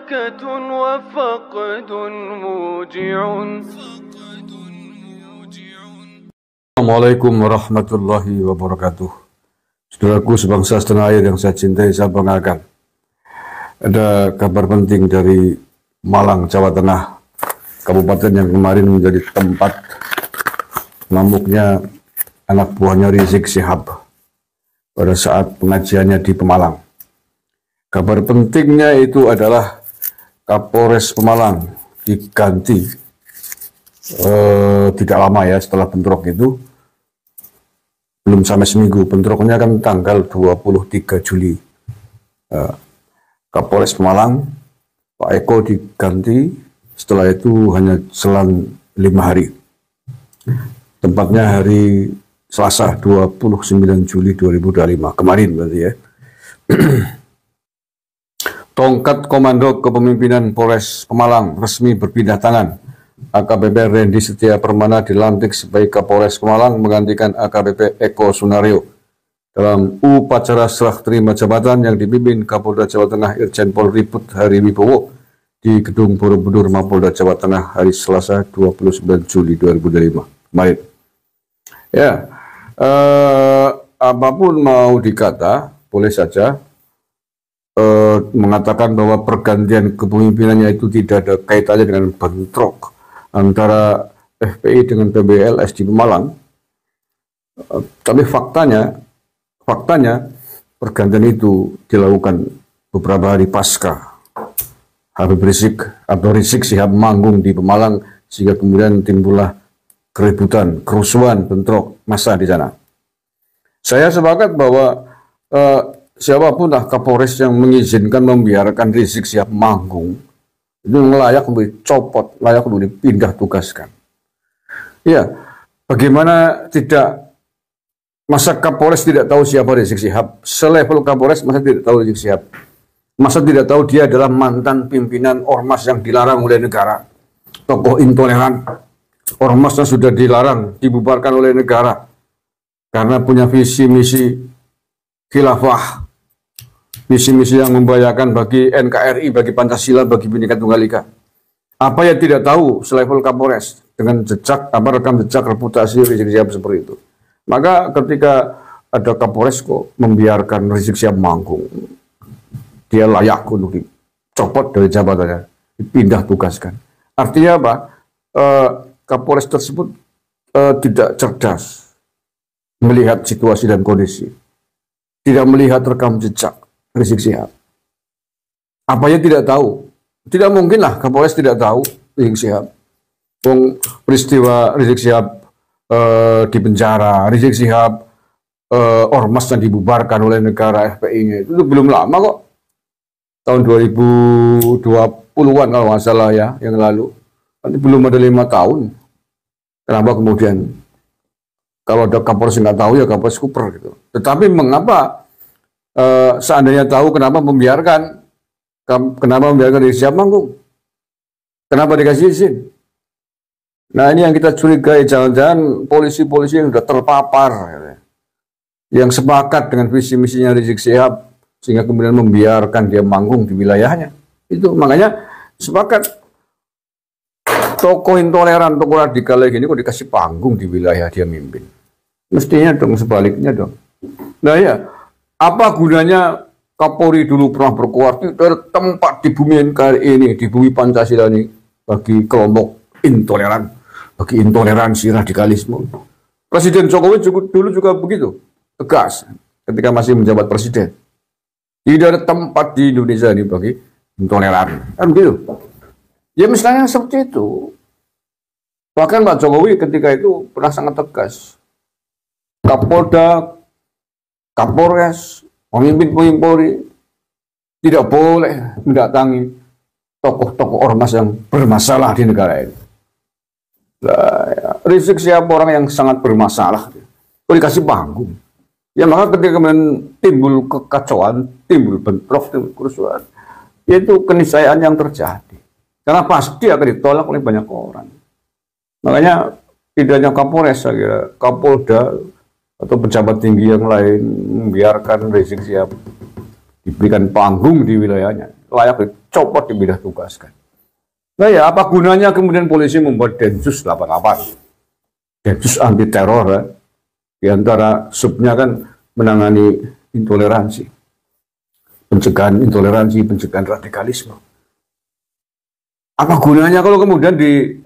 بركة وفقد موجع. Assalamualaikum warahmatullahi wabarakatuh. Saudaraku sebangsa setanah air yang saya cintai, saya banggakan. Ada kabar penting dari Malang, Jawa Tengah, kabupaten yang kemarin menjadi tempat ngamuknya anak buahnya Rizik Syihab pada saat pengajiannya di Pemalang. Kabar pentingnya itu adalah Kapolres Pemalang diganti tidak lama ya setelah bentrok itu, belum sampai seminggu. Bentroknya kan tanggal 23 Juli. Kapolres Pemalang Pak Eko diganti, setelah itu hanya selang 5 hari. Tempatnya hari Selasa 29 Juli 2025 kemarin berarti ya. Tongkat komando kepemimpinan Polres Pemalang resmi berpindah tangan. AKBP Randy Setia Permana dilantik sebagai Kapolres Pemalang menggantikan AKBP Eko Sunario dalam upacara serah terima jabatan yang dipimpin Kapolda Jawa Tengah Irjen Pol Riput Hari Wibowo di Gedung Borobudur Mapolda Jawa Tengah hari Selasa 29 Juli 2025 kemarin. Ya, apapun mau dikata, boleh saja mengatakan bahwa pergantian kepemimpinannya itu tidak ada kaitannya dengan bentrok antara FPI dengan PBLS di Pemalang. Tapi faktanya pergantian itu dilakukan beberapa hari pasca Habib Rizik atau Rizik Syihab manggung di Pemalang, sehingga kemudian timbullah keributan, kerusuhan, bentrok massa di sana. Saya sepakat bahwa siapapun lah Kapolres yang mengizinkan membiarkan Rizik Syihab manggung itu layak untuk dicopot, layak untuk dipindah tugaskan. Ya, bagaimana tidak, masa Kapolres tidak tahu siapa Rizik Syihab? Selevel Kapolres masa tidak tahu Rizik Syihab? Masa tidak tahu dia adalah mantan pimpinan ormas yang dilarang oleh negara, tokoh intoleran, ormas yang sudah dilarang, dibubarkan oleh negara karena punya visi misi khilafah, misi-misi yang membahayakan bagi NKRI, bagi Pancasila, bagi Bhinneka Tunggal Ika. Apa yang tidak tahu selevel Kapolres dengan jejak, rekam jejak reputasi Rizik Syihab seperti itu. Maka ketika ada Kapolres kok membiarkan Rizik Syihab manggung, dia layak untuk dicopot dari jabatannya, dipindah tugaskan. Artinya apa? Kapolres tersebut tidak cerdas melihat situasi dan kondisi, tidak melihat rekam jejak Rizik Syihab. Apanya tidak tahu? Tidak mungkin lah Kapolres tidak tahu Rizik Syihab. Peristiwa Rizik Syihab di penjara, Rizik Syihab ormas yang dibubarkan oleh negara FPI-nya itu belum lama kok. Tahun 2020-an kalau nggak salah ya, yang lalu. Nanti belum ada 5 tahun. Kenapa kemudian kalau ada Kapolres nggak tahu ya Kapolres kuper gitu. Tetapi mengapa seandainya tahu, kenapa membiarkan Rizik Syihab manggung? Kenapa dikasih izin? Nah, ini yang kita curigai, jangan-jangan polisi-polisi yang sudah terpapar, yang sepakat dengan visi misinya Rizik Syihab, sehingga kemudian membiarkan dia manggung di wilayahnya. Itu makanya sepakat tokoh intoleran, tokoh radikal lagi ini kok dikasih panggung di wilayah dia mimpin. Mestinya dong sebaliknya dong. Nah ya, apa gunanya Kapolri dulu pernah berkuasa dari tempat di bumi NKRI ini, di bumi Pancasila ini, bagi kelompok intoleran, bagi intoleransi radikalisme. Presiden Jokowi dulu juga begitu, tegas ketika masih menjabat presiden. Tidak ada tempat di Indonesia ini bagi intoleran, kan begitu. Ya misalnya seperti itu. Bahkan Pak Jokowi ketika itu pernah sangat tegas. Kapolda, Kapolres, pemimpin Polri tidak boleh mendatangi tokoh-tokoh ormas yang bermasalah di negara ini. Nah, ya, Rizik Syihab orang yang sangat bermasalah. Kok dikasih panggung? Ya maka ketika kemudian timbul kekacauan, timbul bentrok, timbul kerusuhan, itu keniscayaan yang terjadi. Karena pasti akan ditolak oleh banyak orang. Makanya tidak hanya Kapolres, saya kira Kapolda atau pejabat tinggi yang lain membiarkan Rizik Syihab diberikan panggung di wilayahnya, layak dicopot, dipindah tugaskan. Nah ya, apa gunanya kemudian polisi membuat Densus 88, Densus anti teror ya? Di antara subnya kan menangani intoleransi, pencegahan intoleransi, pencegahan radikalisme. Apa gunanya kalau kemudian di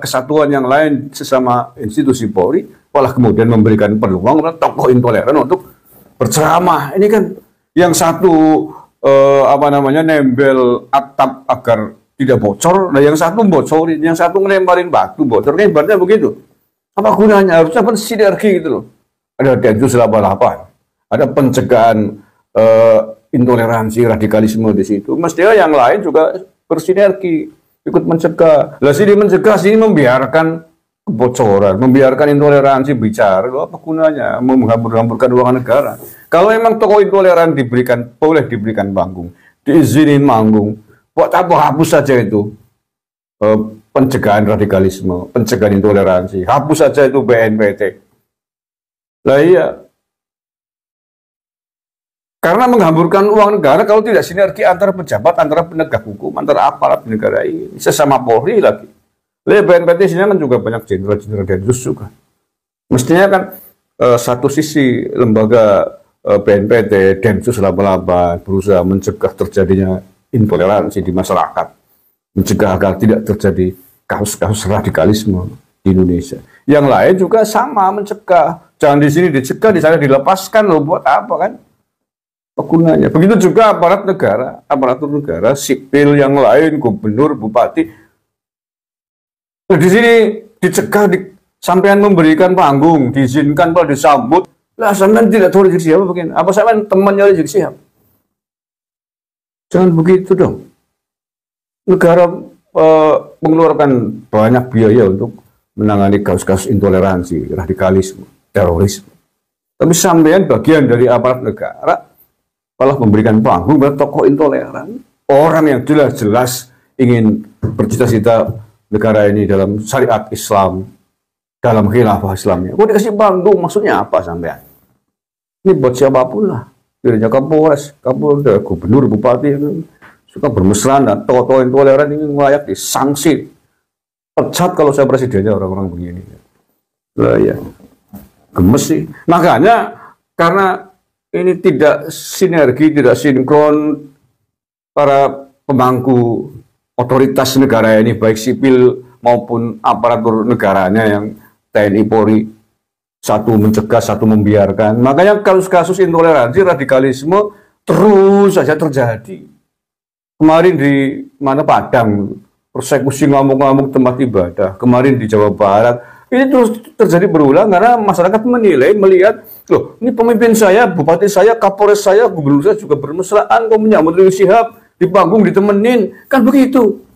kesatuan yang lain sesama institusi Polri malah kemudian memberikan peluang kepada tokoh intoleran untuk berceramah? Ini kan yang satu nembel atap agar tidak bocor, nah yang satu bocorin, yang satu ngelemparin batu bocor, kan ibaratnya begitu. Apa gunanya? Harusnya kan sinergi gitu loh. Ada Densus 88, ada pencegahan intoleransi, radikalisme di situ. Mestinya yang lain juga bersinergi, ikut mencegah. Lah sini mencegah, sini membiarkan kebocoran, membiarkan intoleransi bicara. Loh, apa gunanya menghambur-hamburkan uang negara? Kalau memang tokoh intoleran boleh diberikan panggung, diizinin manggung, buat apa hapus saja itu pencegahan radikalisme, pencegahan intoleransi, hapus saja itu BNPT. Lah iya, karena menghamburkan uang negara kalau tidak sinergi antara pejabat, antara penegak hukum, antara aparat negara ini, sesama Polri lagi. Lihat BNPT sini kan juga banyak jenderal-jenderal Densus juga. Mestinya kan satu sisi lembaga BNPT, Densus 88 berusaha mencegah terjadinya intoleransi di masyarakat, mencegah agar tidak terjadi kasus-kasus radikalisme di Indonesia. Yang lain juga sama mencegah. Jangan di sini dicegah, di sana dilepaskan loh, buat apa kan? Gunanya. Begitu juga aparat negara, aparatur negara, sipil yang lain, gubernur, bupati. Nah, di sini dicegah, sampean memberikan panggung, diizinkan kalau disambut. Lah, sampean tidak tahu Rizik Syihab begini. Apa sampean temannya Rizik Syihab? Jangan begitu dong. Negara mengeluarkan banyak biaya untuk menangani kasus-kasus intoleransi, radikalisme, terorisme. Tapi sampean bagian dari aparat negara malah memberikan panggung kepada tokoh intoleran, orang yang jelas-jelas ingin bercita-cita negara ini dalam syariat Islam, dalam khilafah Islamnya. Kok dikasih panggung, maksudnya apa sampean? Ini buat siapapun lah, dirinya Kapolres, Kapolda, gubernur, bupati yang suka bermesraan dan tokoh intoleran ini layak disanksi, pecat kalau saya presidennya orang-orang begini. Lah ya, gemes sih. Makanya karena ini tidak sinergi, tidak sinkron para pemangku otoritas negara ini, baik sipil maupun aparatur negaranya yang TNI Polri, satu mencegah, satu membiarkan. Makanya kasus-kasus intoleransi, radikalisme terus saja terjadi. Kemarin di mana Padang, persekusi ngamuk-ngamuk tempat ibadah. Kemarin di Jawa Barat. Ini terus terjadi berulang karena masyarakat menilai, melihat, loh ini pemimpin saya, bupati saya, kapolres saya, gubernur saya juga bermesraan, kok menyambut Rizik Syihab, di panggung ditemenin, kan begitu.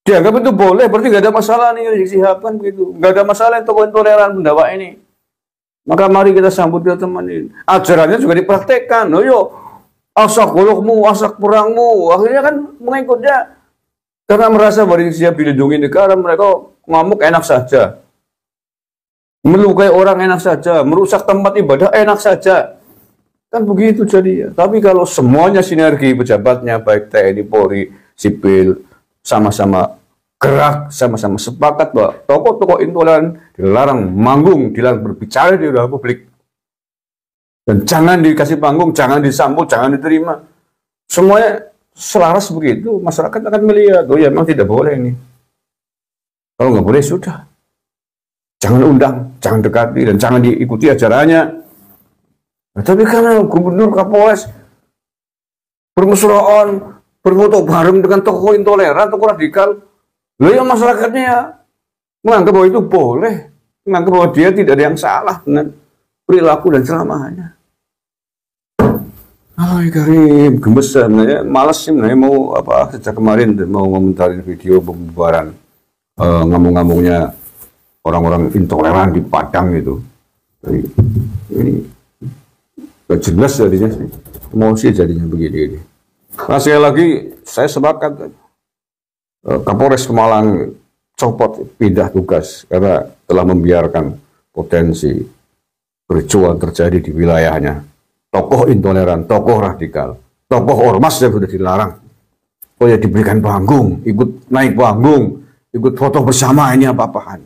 Dianggap itu boleh, berarti nggak ada masalah nih Rizik Syihab, kan begitu. Nggak ada masalah yang tokoh intoleran pendakwa ini. Maka mari kita sambut, kita temenin. Ajarannya juga dipraktekkan, loh yo, asak golokmu, asak perangmu, akhirnya kan mengikutnya. Karena merasa bahwa Rizik Syihab dilindungi negara, mereka ngamuk enak saja, melukai orang enak saja, merusak tempat ibadah enak saja, kan begitu jadi ya. Tapi kalau semuanya sinergi pejabatnya, baik TNI, Polri, sipil, sama-sama gerak, sama-sama sepakat bahwa tokoh-tokoh intoleran dilarang manggung, dilarang berbicara di ruang publik, dan jangan dikasih panggung, jangan disambut, jangan diterima, semuanya selaras begitu, masyarakat akan melihat, oh ya memang tidak boleh ini. Kalau nggak boleh sudah, jangan undang, jangan dekati, dan jangan diikuti ajarannya. Nah, tapi karena gubernur, Kapolres bermesraan, berfoto bareng dengan tokoh intoleran, tokoh radikal, loh ya masyarakatnya menganggap bahwa itu boleh, menganggap bahwa dia tidak ada yang salah dengan perilaku dan ceramahnya. Ay Karim, gemes sebenarnya, malas sih sebenarnya mau apa sejak kemarin mau komentarin video pembubaran ngamuk-ngamuknya orang-orang intoleran di Padang itu. Ini gak jelas jadinya sih, emosi jadinya begini. Nah sekali lagi saya sepakat, Kapolres Pemalang copot, pindah tugas karena telah membiarkan potensi kericuan terjadi di wilayahnya. Tokoh intoleran, tokoh radikal, tokoh ormas yang sudah dilarang. Oh ya diberikan panggung, ikut naik panggung, ikut foto bersama, ini apa-apaan.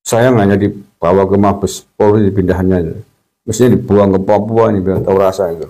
Sayang hanya dibawa ke Mabes Polri, dipindahannya. Mestinya dibuang ke Papua, ini biar tahu rasa itu.